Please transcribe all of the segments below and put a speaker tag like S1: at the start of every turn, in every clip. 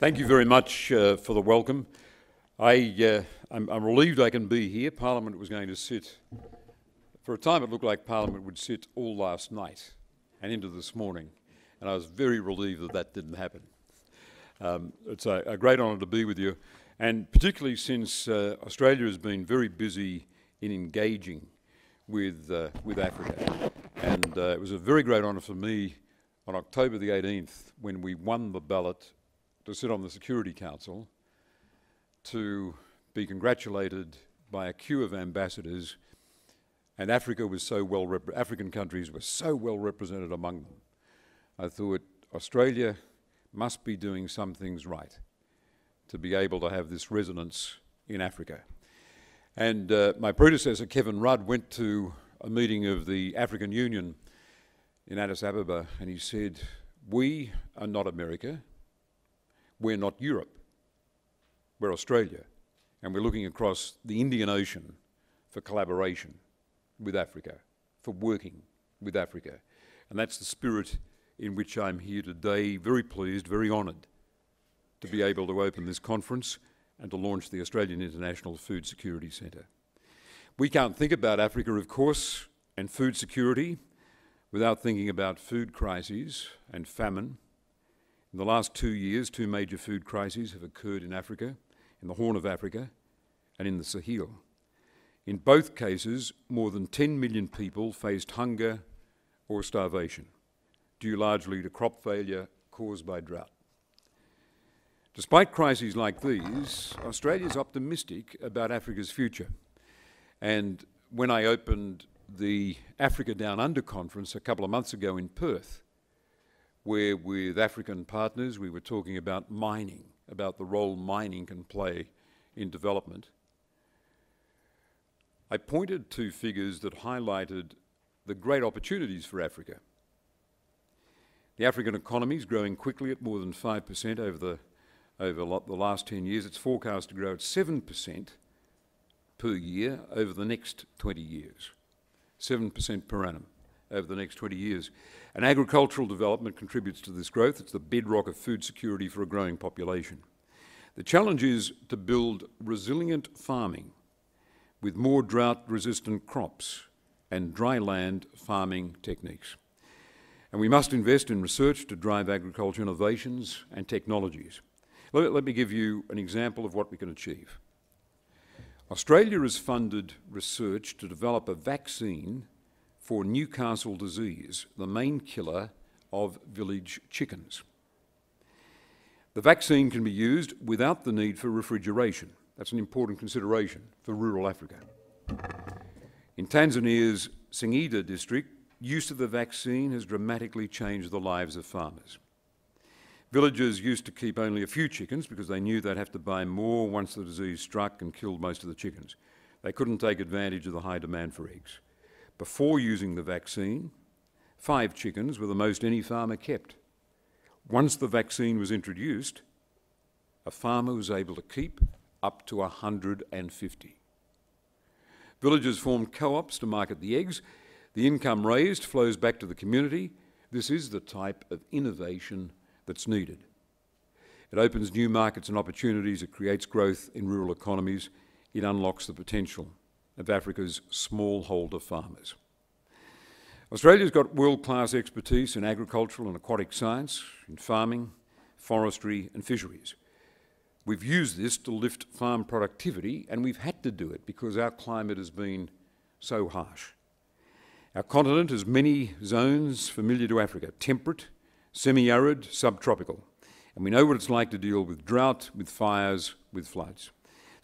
S1: Thank you very much for the welcome. I'm relieved I can be here. Parliament was going to sit, for a time it looked like Parliament would sit all last night and into this morning, and I was very relieved that that didn't happen. It's a great honour to be with you, and particularly since Australia has been very busy in engaging with Africa. And it was a very great honour for me on October the 18th when we won the ballot to sit on the Security Council to be congratulated by a queue of ambassadors, and African countries were so well represented among them. I thought Australia must be doing some things right to be able to have this resonance in Africa. And my predecessor, Kevin Rudd, went to a meeting of the African Union in Addis Ababa, and he said, "We are not America, we're not Europe, we're Australia, and we're looking across the Indian Ocean for collaboration with Africa, for working with Africa." And that's the spirit in which I'm here today, very pleased, very honoured to be able to open this conference and to launch the Australian International Food Security Centre. We can't think about Africa, of course, and food security without thinking about food crises and famine. In the last 2 years, 2 major food crises have occurred in Africa, in the Horn of Africa and in the Sahel. In both cases, more than 10 million people faced hunger or starvation, due largely to crop failure caused by drought. Despite crises like these, Australia is optimistic about Africa's future. And when I opened the Africa Down Under conference a couple of months ago in Perth, where with African partners we were talking about mining, about the role mining can play in development, I pointed to figures that highlighted the great opportunities for Africa. The African economy is growing quickly at more than 5% over the last 10 years. It's forecast to grow at 7% per year over the next 20 years. 7% per annum over the next 20 years. And agricultural development contributes to this growth. It's the bedrock of food security for a growing population. The challenge is to build resilient farming with more drought-resistant crops and dry land farming techniques. And we must invest in research to drive agriculture innovations and technologies. Let me give you an example of what we can achieve. Australia has funded research to develop a vaccine for Newcastle disease, the main killer of village chickens. The vaccine can be used without the need for refrigeration. That's an important consideration for rural Africa. In Tanzania's Singida district, use of the vaccine has dramatically changed the lives of farmers. Villagers used to keep only a few chickens because they knew they'd have to buy more once the disease struck and killed most of the chickens. They couldn't take advantage of the high demand for eggs. Before using the vaccine, 5 chickens were the most any farmer kept. Once the vaccine was introduced, a farmer was able to keep up to 150. Villagers formed co-ops to market the eggs. The income raised flows back to the community. This is the type of innovation that's needed. It opens new markets and opportunities, it creates growth in rural economies, it unlocks the potential of Africa's smallholder farmers. Australia's got world-class expertise in agricultural and aquatic science, in farming, forestry and fisheries. We've used this to lift farm productivity, and we've had to do it because our climate has been so harsh. Our continent has many zones familiar to Africa: temperate, semi-arid, subtropical. And we know what it's like to deal with drought, with fires, with floods.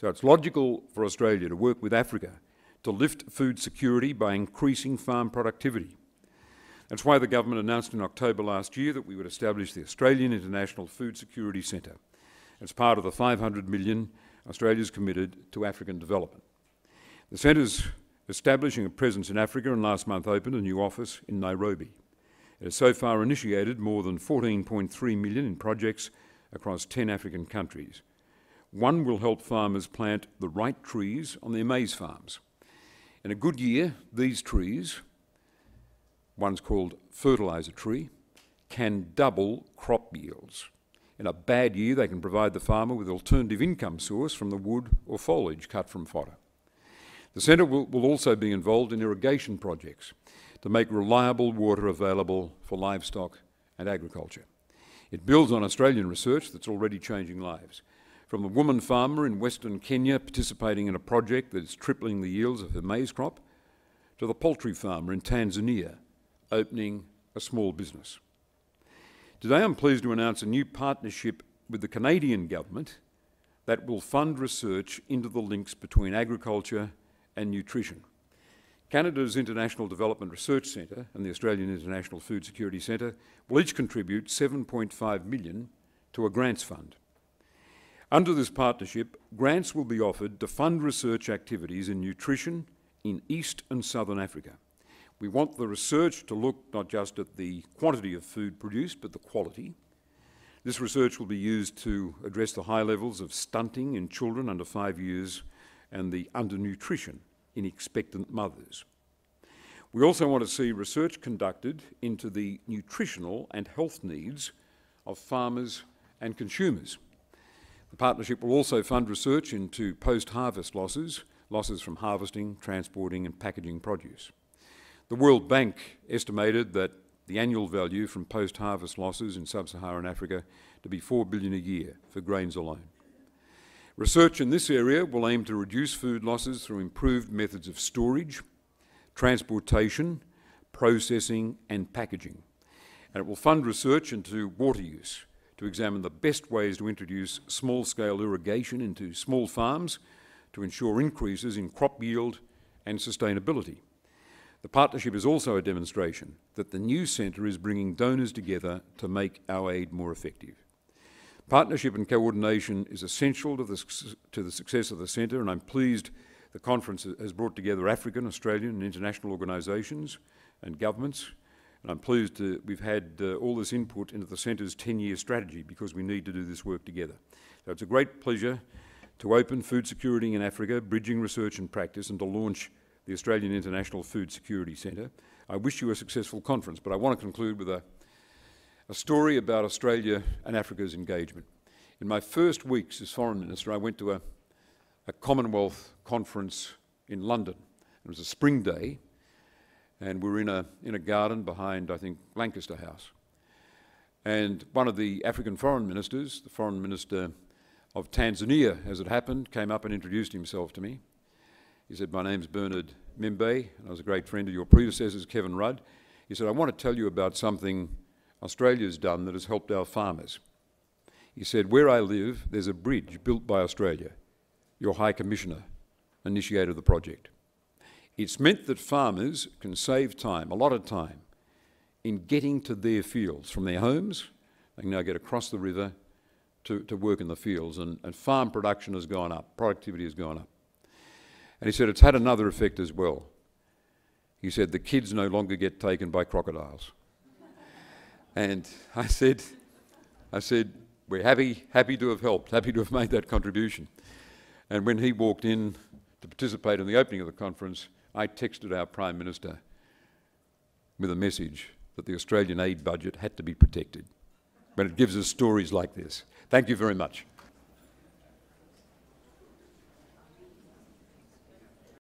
S1: So it's logical for Australia to work with Africa to lift food security by increasing farm productivity. That's why the government announced in October last year that we would establish the Australian International Food Security Centre. As part of the $500 million Australia's committed to African development. The centre's establishing a presence in Africa and last month opened a new office in Nairobi. It has so far initiated more than $14.3 million in projects across 10 African countries. One will help farmers plant the right trees on their maize farms. In a good year, these trees, one's called fertiliser tree, can double crop yields. In a bad year, they can provide the farmer with an alternative income source from the wood or foliage cut from fodder. The centre will also be involved in irrigation projects to make reliable water available for livestock and agriculture. It builds on Australian research that's already changing lives. From a woman farmer in Western Kenya participating in a project that's tripling the yields of her maize crop, to the poultry farmer in Tanzania opening a small business. Today I'm pleased to announce a new partnership with the Canadian government that will fund research into the links between agriculture and nutrition. Canada's International Development Research Centre and the Australian International Food Security Centre will each contribute $7.5 million to a grants fund. Under this partnership, grants will be offered to fund research activities in nutrition in East and Southern Africa. We want the research to look not just at the quantity of food produced, but the quality. This research will be used to address the high levels of stunting in children under 5 years and the undernutrition in expectant mothers. We also want to see research conducted into the nutritional and health needs of farmers and consumers. The partnership will also fund research into post-harvest losses from harvesting, transporting and packaging produce. The World Bank estimated that the annual value from post-harvest losses in sub-Saharan Africa to be $4 billion a year for grains alone. Research in this area will aim to reduce food losses through improved methods of storage, transportation, processing and packaging. And it will fund research into water use to examine the best ways to introduce small-scale irrigation into small farms to ensure increases in crop yield and sustainability. The partnership is also a demonstration that the new centre is bringing donors together to make our aid more effective. Partnership and coordination is essential to the success of the centre, and I'm pleased the conference has brought together African, Australian and international organisations and governments, and I'm pleased we've had all this input into the centre's 10-year strategy because we need to do this work together. So it's a great pleasure to open Food Security in Africa, Bridging Research and Practice, and to launch the Australian International Food Security Centre. I wish you a successful conference, but I want to conclude with a story about Australia and Africa's engagement. In my first weeks as Foreign Minister, I went to a Commonwealth conference in London. It was a spring day, and we were in a garden behind, I think, Lancaster House. And one of the African foreign ministers, the Foreign Minister of Tanzania, as it happened, came up and introduced himself to me. He said, "My name's Bernard Membe, and I was a great friend of your predecessors, Kevin Rudd." He said, "I want to tell you about something Australia's done that has helped our farmers." He said, "Where I live, there's a bridge built by Australia. Your High Commissioner initiated the project. It's meant that farmers can save time, a lot of time, in getting to their fields from their homes. They can now get across the river to work in the fields, and farm production has gone up, productivity has gone up." And he said it's had another effect as well. He said the kids no longer get taken by crocodiles. And I said, we're happy to have helped, happy to have made that contribution. And when he walked in to participate in the opening of the conference, I texted our Prime Minister with a message that the Australian aid budget had to be protected. But it gives us stories like this. Thank you very much.